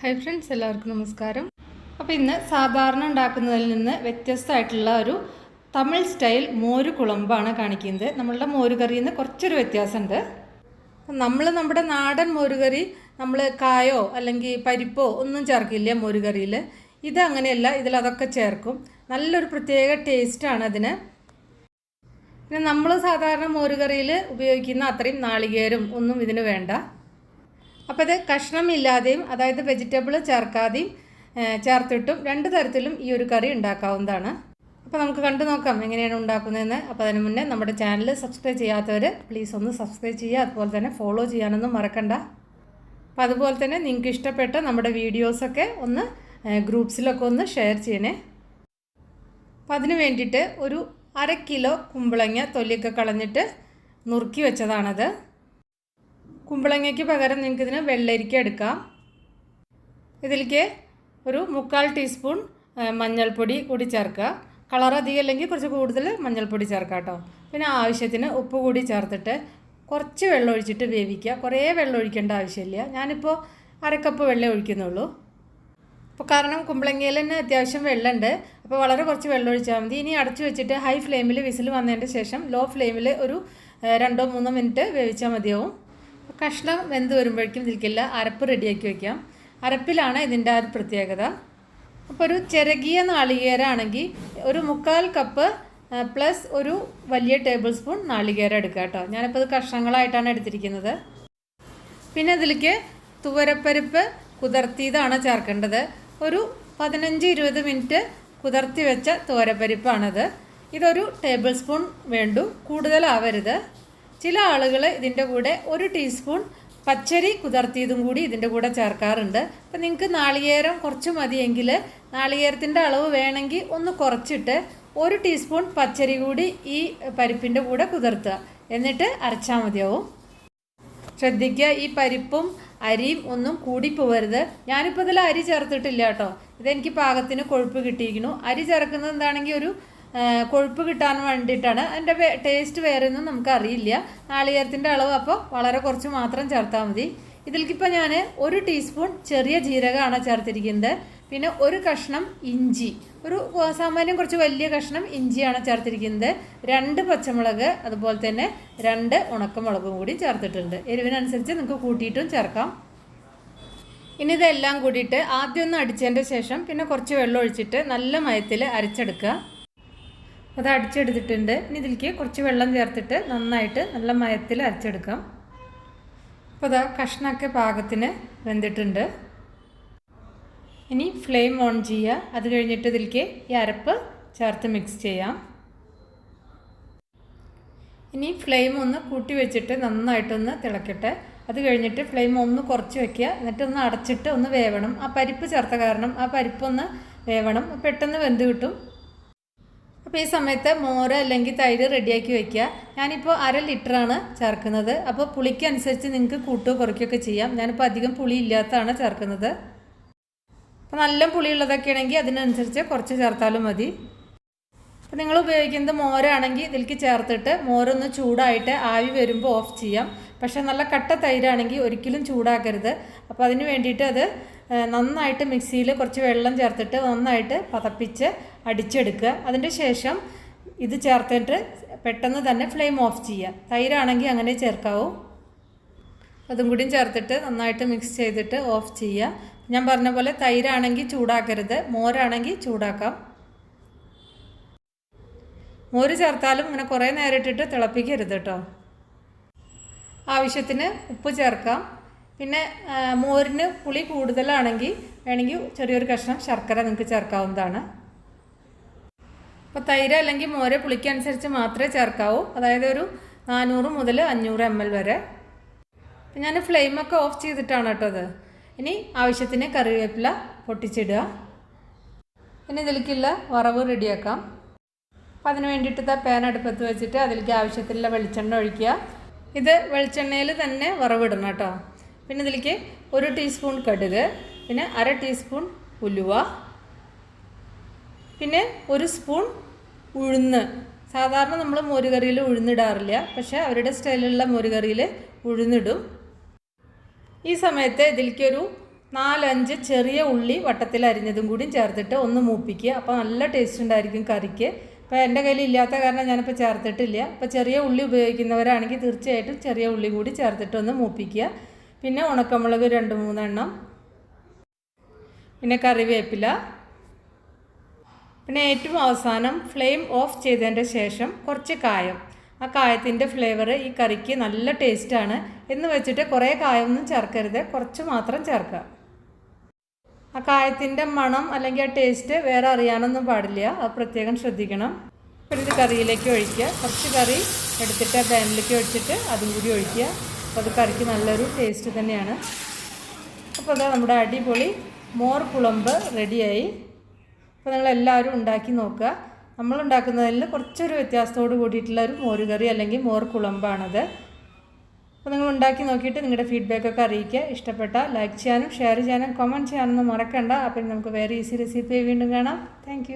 Hi friends, എല്ലാവർക്കും നമസ്കാരം. അപ്പോൾ ഇന്ന് സാധാരണ ഉണ്ടാക്കുന്നതിൽ നിന്ന് വ്യത്യസ്തമായിട്ടുള്ള ഒരു തമിഴ് സ്റ്റൈൽ മോര് കുളമ്പാണ് കാണിക്കുന്നത്. നമ്മളുടെ മോരുകറിയിൽ നിന്ന് കുറച്ചൊരു വ്യത്യാസമുണ്ട്. നമ്മുടെ നാടൻ മോരുകറി നമ്മൾ കായോ അല്ലെങ്കിൽ പരിപ്പോ ഒന്നും ചേർക്കില്ല മോരുകറിയിൽ. ഇതങ്ങനെയല്ല, ഇതിലതൊക്കെ ചേർക്കും. നല്ലൊരു പ്രത്യേക ടേസ്റ്റാണ് അതിന്. പിന്നെ നമ്മൾ സാധാരണ മോരുകറിയിൽ ഉപയോഗിക്കുന്ന അത്രയും നാളികേരം ഒന്നും ഇതിന് വേണ്ട. അപ്പോൾ ഇത് കഷ്ണമില്ലാതെയും അതായത് വെജിറ്റബിൾ ചേർക്കാതെയും ചേർത്തിട്ടും രണ്ട് തരത്തിലും ഈ ഒരു കറി ഉണ്ടാക്കാവുന്നതാണ്. അപ്പോൾ നമുക്ക് കണ്ടു നോക്കാം എങ്ങനെയാണ് ഉണ്ടാക്കുന്നതെന്ന്. അപ്പോൾ അതിന് മുന്നേ നമ്മുടെ ചാനൽ സബ്സ്ക്രൈബ് ചെയ്യാത്തവർ പ്ലീസ് ഒന്ന് സബ്സ്ക്രൈബ് ചെയ്യുക. അതുപോലെ തന്നെ ഫോളോ ചെയ്യാനൊന്നും മറക്കണ്ട. അപ്പോൾ അതുപോലെ തന്നെ നിങ്ങൾക്ക് ഇഷ്ടപ്പെട്ട നമ്മുടെ വീഡിയോസൊക്കെ ഒന്ന് ഗ്രൂപ്പ്സിലൊക്കെ ഒന്ന് ഷെയർ ചെയ്യണേ. അപ്പോൾ അതിന് വേണ്ടിയിട്ട് ഒരു 1/2 കിലോ കുമ്പളങ്ങ തൊലിയൊക്കെ കളഞ്ഞിട്ട് നുറുക്കി വെച്ചതാണത്. കുമ്പളങ്ങയ്ക്ക് പകരം നിങ്ങൾക്കിതിന് വെള്ളരിക്ക എടുക്കാം. ഇതിലേക്ക് ഒരു 3/4 ടീസ്പൂൺ മഞ്ഞൾപ്പൊടി കൂടി ചേർക്കുക. കളർ അധികം അല്ലെങ്കിൽ കുറച്ച് കൂടുതൽ മഞ്ഞൾപ്പൊടി ചേർക്കാം കേട്ടോ. പിന്നെ ആവശ്യത്തിന് ഉപ്പ് കൂടി ചേർത്തിട്ട് കുറച്ച് വെള്ളം ഒഴിച്ചിട്ട് വേവിക്കുക. കുറേ വെള്ളം ഒഴിക്കേണ്ട ആവശ്യമില്ല. ഞാനിപ്പോൾ 1/2 കപ്പ് വെള്ളം ഒഴിക്കുന്നുള്ളൂ. അപ്പോൾ കാരണം കുമ്പളങ്ങയിൽ തന്നെ അത്യാവശ്യം വെള്ളമുണ്ട്. അപ്പോൾ വളരെ കുറച്ച് വെള്ളം ഒഴിച്ചാൽ മതി. ഇനി അടച്ചു വെച്ചിട്ട് ഹൈ ഫ്ലെയിമിൽ വിസിൽ വന്നതിൻ്റെ ശേഷം ലോ ഫ്ലെയിമിൽ ഒരു 2-3 മിനിറ്റ് വേവിച്ചാൽ മതിയാവും. കഷ്ണം വെന്ത് വരുമ്പോഴേക്കും ഇതിലേക്കില്ല അരപ്പ് റെഡിയാക്കി വയ്ക്കാം. അരപ്പിലാണ് ഇതിൻ്റെ ആ ഒരു പ്രത്യേകത. അപ്പോൾ ഒരു ചിരകിയ നാളികേരമാണെങ്കിൽ ഒരു 3/4 കപ്പ് പ്ലസ് ഒരു വലിയ ടേബിൾ സ്പൂൺ നാളികേരം എടുക്കുക കേട്ടോ. ഞാനിപ്പോൾ ഇത് കഷ്ണങ്ങളായിട്ടാണ് എടുത്തിരിക്കുന്നത്. പിന്നെ ഇതിലേക്ക് തുവരപ്പരിപ്പ് കുതിർത്തിയതാണ് ചേർക്കേണ്ടത്. ഒരു 15-20 മിനിറ്റ് കുതിർത്തി വെച്ച തുവരപ്പരിപ്പാണത്. ഇതൊരു ടേബിൾ സ്പൂൺ വേണ്ടു, കൂടുതലാവരുത്. ചില ആളുകൾ ഇതിൻ്റെ കൂടെ 1 ടീസ്പൂൺ പച്ചരി കുതിർത്തിയതും കൂടി ഇതിൻ്റെ കൂടെ ചേർക്കാറുണ്ട്. അപ്പം നിങ്ങൾക്ക് നാളികേരം കുറച്ച് മതിയെങ്കിൽ നാളികേരത്തിൻ്റെ അളവ് വേണമെങ്കിൽ ഒന്ന് കുറച്ചിട്ട് 1 ടീസ്പൂൺ പച്ചരി കൂടി ഈ പരിപ്പിൻ്റെ കൂടെ കുതിർത്തുക. എന്നിട്ട് അരച്ചാൽ മതിയാവും. ശ്രദ്ധിക്കുക, ഈ പരിപ്പും അരിയും ഒന്നും കൂടിപ്പോവരുത്. ഞാനിപ്പോൾ ഇതിൽ അരി ചേർത്തിട്ടില്ല കേട്ടോ. ഇതെനിക്ക് പാകത്തിന് കൊഴുപ്പ് കിട്ടിയിരിക്കുന്നു. അരി ചേർക്കുന്നത് എന്താണെങ്കിൽ ഒരു കൊഴുപ്പ് കിട്ടാൻ വേണ്ടിയിട്ടാണ്. അതിൻ്റെ ടേസ്റ്റ് വേറെ ഒന്നും നമുക്കറിയില്ല. നാളികേരത്തിൻ്റെ അളവ് അപ്പോൾ വളരെ കുറച്ച് മാത്രം ചേർത്താൽ മതി. ഇതിലേക്കിപ്പോൾ ഞാൻ 1 ടീസ്പൂൺ ചെറിയ ജീരകമാണ് ചേർത്തിരിക്കുന്നത്. പിന്നെ 1 കഷ്ണം ഇഞ്ചി, ഒരു സാമാന്യം കുറച്ച് വലിയ കഷ്ണം ഇഞ്ചിയാണ് ചേർത്തിരിക്കുന്നത്. 2 പച്ചമുളക്, അതുപോലെ തന്നെ 2 ഉണക്കമുളകും കൂടി ചേർത്തിട്ടുണ്ട്. എരിവിനനുസരിച്ച് നിങ്ങൾക്ക് കൂട്ടിയിട്ടും ചേർക്കാം. ഇനി ഇതെല്ലാം കൂടിയിട്ട് ആദ്യം ഒന്ന് അടിച്ചതിൻ്റെ ശേഷം പിന്നെ കുറച്ച് വെള്ളം ഒഴിച്ചിട്ട് നല്ല മയത്തിൽ അരച്ചെടുക്കുക. അത് അടിച്ചെടുത്തിട്ടുണ്ട്. ഇനി ഇതിലേക്ക് കുറച്ച് വെള്ളം ചേർത്തിട്ട് നന്നായിട്ട് നല്ല മയത്തിൽ അരച്ചെടുക്കാം. അപ്പോൾ അതാ കഷ്ണമൊക്കെ പാകത്തിന് വെന്തിട്ടുണ്ട്. ഇനി ഫ്ലെയിം ഓൺ ചെയ്യുക. അത് കഴിഞ്ഞിട്ട് ഇതിലേക്ക് ഈ അരപ്പ് ചേർത്ത് മിക്സ് ചെയ്യാം. ഇനി ഫ്ലെയിം ഒന്ന് കൂട്ടി വെച്ചിട്ട് നന്നായിട്ടൊന്ന് തിളക്കട്ടെ. അത് കഴിഞ്ഞിട്ട് ഫ്ലെയിം ഒന്ന് കുറച്ച് വയ്ക്കുക. എന്നിട്ടൊന്ന് അടച്ചിട്ട് ഒന്ന് വേവണം. ആ പരിപ്പ് ചേർത്ത കാരണം ആ പരിപ്പൊന്ന് വേവണം, പെട്ടെന്ന് വെന്ത് കിട്ടും. അപ്പോൾ ഈ സമയത്ത് മോര് അല്ലെങ്കിൽ തൈര് റെഡിയാക്കി വയ്ക്കുക. ഞാനിപ്പോൾ 1/2 ലിറ്ററാണ് ചേർക്കുന്നത്. അപ്പോൾ പുളിക്കനുസരിച്ച് നിങ്ങൾക്ക് കൂട്ടുകയോ കുറയ്ക്കുകയൊക്കെ ചെയ്യാം. ഞാനിപ്പോൾ അധികം പുളി ഇല്ലാത്തതാണ് ചേർക്കുന്നത്. അപ്പോൾ നല്ല പുളിയുള്ളതൊക്കെ ആണെങ്കിൽ അതിനനുസരിച്ച് കുറച്ച് ചേർത്താലും മതി. അപ്പോൾ നിങ്ങൾ ഉപയോഗിക്കുന്നത് മോരാണെങ്കിൽ ഇതിലേക്ക് ചേർത്തിട്ട് മോരൊന്ന് ചൂടായിട്ട് ആവി വരുമ്പോൾ ഓഫ് ചെയ്യാം. പക്ഷേ നല്ല കട്ട തൈരാണെങ്കിൽ ഒരിക്കലും ചൂടാക്കരുത്. അപ്പോൾ അതിന് വേണ്ടിയിട്ട് അത് നന്നായിട്ട് മിക്സിയിൽ കുറച്ച് വെള്ളം ചേർത്തിട്ട് നന്നായിട്ട് പതപ്പിച്ച് അടിച്ചെടുക്കുക. അതിൻ്റെ ശേഷം ഇത് ചേർത്തിട്ട് പെട്ടെന്ന് തന്നെ ഫ്ലെയിം ഓഫ് ചെയ്യുക. തൈരാണെങ്കിൽ അങ്ങനെ ചേർക്കാവൂ. അതും കൂടിയും ചേർത്തിട്ട് നന്നായിട്ട് മിക്സ് ചെയ്തിട്ട് ഓഫ് ചെയ്യുക. ഞാൻ പറഞ്ഞ പോലെ തൈരാണെങ്കിൽ ചൂടാക്കരുത്, മോരാണെങ്കിൽ ചൂടാക്കാം. മോര് ചേർത്താലും ഇങ്ങനെ കുറേ നേരം ഇട്ടിട്ട് തിളപ്പിക്കരുത് കേട്ടോ. ആവശ്യത്തിന് ഉപ്പ് ചേർക്കാം. പിന്നെ മോരിന് പുളി കൂടുതലാണെങ്കിൽ വേണമെങ്കിൽ ചെറിയൊരു കഷ്ണം ശർക്കര നിങ്ങൾക്ക് ചേർക്കാവുന്നതാണ്. അപ്പോൾ തൈര് അല്ലെങ്കിൽ മോര് പുളിക്കനുസരിച്ച് മാത്രമേ ചേർക്കാവൂ. അതായത് ഒരു 400 മുതൽ 500 ml വരെ. ഞാൻ ഫ്ലെയിമൊക്കെ ഓഫ് ചെയ്തിട്ടാണ് കേട്ടോ അത്. ഇനി ആവശ്യത്തിന് കറിവേപ്പില പൊട്ടിച്ചിടുക. ഇനി ഇതിലേക്കുള്ള വറവ് റെഡിയാക്കാം. അപ്പോൾ അതിന് വേണ്ടിയിട്ട് പാൻ അടുപ്പത്ത് വെച്ചിട്ട് അതിലേക്ക് ആവശ്യത്തിലുള്ള വെളിച്ചെണ്ണ ഒഴിക്കുക. ഇത് വെളിച്ചെണ്ണയിൽ തന്നെ വറവിടണം കേട്ടോ. പിന്നെ ഇതിലേക്ക് 1 ടീസ്പൂൺ കടുക്, പിന്നെ 1/2 ടീസ്പൂൺ ഉലുവ, പിന്നെ 1 സ്പൂൺ ഉഴുന്ന്. സാധാരണ നമ്മൾ മോരുകറിയിൽ ഉഴുന്നിടാറില്ല, പക്ഷേ അവരുടെ സ്റ്റൈലിലുള്ള മോരുകറിയിൽ ഉഴുന്നിടും. ഈ സമയത്ത് ഇതിലേക്കൊരു 4-5 ചെറിയ ഉള്ളി വട്ടത്തിൽ അരിഞ്ഞതും കൂടി ചേർത്തിട്ട് ഒന്ന് മൂപ്പിക്കുക. അപ്പോൾ നല്ല ടേസ്റ്റ് ഉണ്ടായിരിക്കും കറിക്ക്. അപ്പോൾ എൻ്റെ കയ്യിൽ ഇല്ലാത്ത കാരണം ഞാനിപ്പോൾ ചേർത്തിട്ടില്ല. അപ്പോൾ ചെറിയ ഉള്ളി ഉപയോഗിക്കുന്നവരാണെങ്കിൽ തീർച്ചയായിട്ടും ചെറിയ ഉള്ളി കൂടി ചേർത്തിട്ട് ഒന്ന് മൂപ്പിക്കുക. പിന്നെ ഉണക്കമുളക് 2-3 എണ്ണം, പിന്നെ കറിവേപ്പില, പിന്നെ ഏറ്റവും അവസാനം ഫ്ലെയിം ഓഫ് ചെയ്തതിൻ്റെ ശേഷം കുറച്ച് കായം. ആ കായത്തിൻ്റെ ഫ്ലേവർ ഈ കറിക്ക് നല്ല ടേസ്റ്റാണ്. എന്ന് വെച്ചിട്ട് കുറേ കായമൊന്നും ചേർക്കരുത്, കുറച്ച് മാത്രം ചേർക്കുക. ആ കായത്തിൻ്റെ മണം അല്ലെങ്കിൽ ആ ടേസ്റ്റ് വേറെ അറിയാനൊന്നും പാടില്ല, അത് പ്രത്യേകം ശ്രദ്ധിക്കണം. പിന്നെ ഇത് കറിയിലേക്ക് ഒഴിക്കുക. കുറച്ച് കറി എടുത്തിട്ട് ആ പാനിലേക്ക് ഒഴിച്ചിട്ട് അതും കൂടി ഒഴിക്കുക. അപ്പോൾ അത് കറിക്ക് നല്ലൊരു ടേസ്റ്റ് തന്നെയാണ്. അപ്പോൾ അതാ നമ്മുടെ അടിപൊളി മോർ കുളമ്പ് റെഡിയായി. അപ്പോൾ നിങ്ങളെല്ലാവരും ഉണ്ടാക്കി നോക്കുക. നമ്മളുണ്ടാക്കുന്നതിൽ കുറച്ചൊരു വ്യത്യാസത്തോട് കൂടിയിട്ടുള്ള ഒരു മോരുകറി അല്ലെങ്കിൽ മോർ കുളമ്പാണത്. അപ്പോൾ നിങ്ങൾ ഉണ്ടാക്കി നോക്കിയിട്ട് നിങ്ങളുടെ ഫീഡ്ബാക്കൊക്കെ അറിയിക്കുക. ഇഷ്ടപ്പെട്ടാൽ ലൈക്ക് ചെയ്യാനും ഷെയർ ചെയ്യാനും കമൻറ്റ് ചെയ്യാനൊന്നും മറക്കണ്ട. അപ്പോൾ നമുക്ക് വേറെ ഈസി റെസിപ്പി വീണ്ടും കാണാം. താങ്ക്